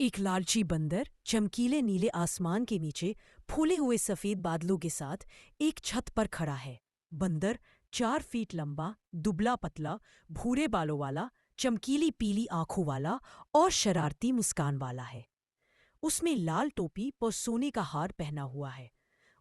एक लालची बंदर चमकीले नीले आसमान के नीचे फूले हुए सफेद बादलों के साथ एक छत पर खड़ा है। बंदर 4 फीट लंबा, दुबला पतला, भूरे बालों वाला, चमकीली पीली आंखों वाला और शरारती मुस्कान वाला है। उसमें लाल टोपी और सोने का हार पहना हुआ है।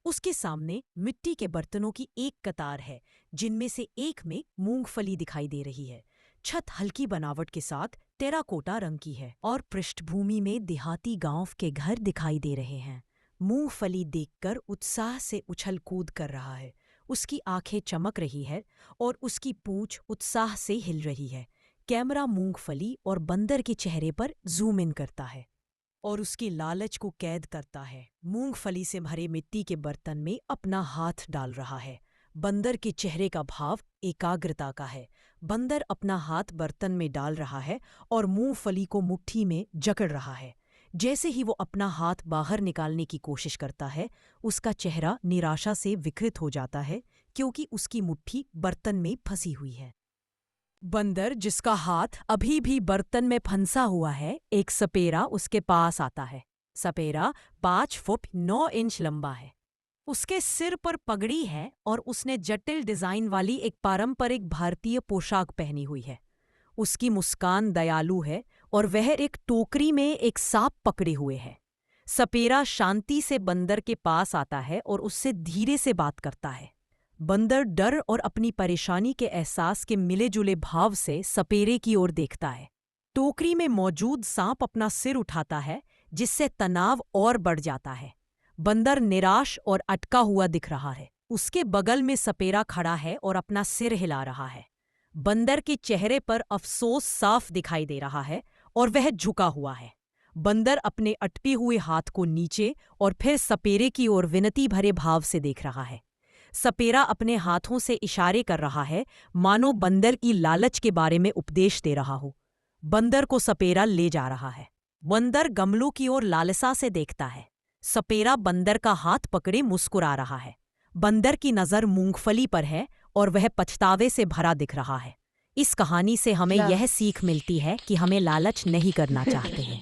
उसके सामने मिट्टी के बर्तनों की एक कतार है, जिनमें से एक में मूंगफली दिखाई दे रही है। छत हल्की बनावट के साथ टेराकोटा रंग की है और पृष्ठभूमि में देहाती गांव के घर दिखाई दे रहे हैं। मूंगफली देखकर उत्साह से उछल कूद कर रहा है। उसकी आंखें चमक रही है और उसकी पूंछ उत्साह से हिल रही है। कैमरा मूंगफली और बंदर के चेहरे पर जूम इन करता है और उसकी लालच को कैद करता है। मूंगफली से भरे मिट्टी के बर्तन में अपना हाथ डाल रहा है। बंदर के चेहरे का भाव एकाग्रता का है। बंदर अपना हाथ बर्तन में डाल रहा है और मूंगफली को मुट्ठी में जकड़ रहा है। जैसे ही वो अपना हाथ बाहर निकालने की कोशिश करता है, उसका चेहरा निराशा से विकृत हो जाता है, क्योंकि उसकी मुट्ठी बर्तन में फंसी हुई है। बंदर, जिसका हाथ अभी भी बर्तन में फंसा हुआ है, एक सपेरा उसके पास आता है। सपेरा 5 फुट 9 इंच लंबा है। उसके सिर पर पगड़ी है और उसने जटिल डिजाइन वाली एक पारंपरिक भारतीय पोशाक पहनी हुई है। उसकी मुस्कान दयालु है और वह एक टोकरी में एक सांप पकड़े हुए है। सपेरा शांति से बंदर के पास आता है और उससे धीरे से बात करता है। बंदर डर और अपनी परेशानी के एहसास के मिले-जुले भाव से सपेरे की ओर देखता है। टोकरी में मौजूद सांप अपना सिर उठाता है, जिससे तनाव और बढ़ जाता है। बंदर निराश और अटका हुआ दिख रहा है। उसके बगल में सपेरा खड़ा है और अपना सिर हिला रहा है। बंदर के चेहरे पर अफसोस साफ दिखाई दे रहा है और वह झुका हुआ है। बंदर अपने अटके हुए हाथ को नीचे और फिर सपेरे की ओर विनती भरे भाव से देख रहा है। सपेरा अपने हाथों से इशारे कर रहा है, मानो बंदर की लालच के बारे में उपदेश दे रहा हो। बंदर को सपेरा ले जा रहा है। बंदर गमलों की ओर लालसा से देखता है। सपेरा बंदर का हाथ पकड़े मुस्कुरा रहा है। बंदर की नज़र मूंगफली पर है और वह पछतावे से भरा दिख रहा है। इस कहानी से हमें क्या यह सीख मिलती है कि हमें लालच नहीं करना चाहते हैं।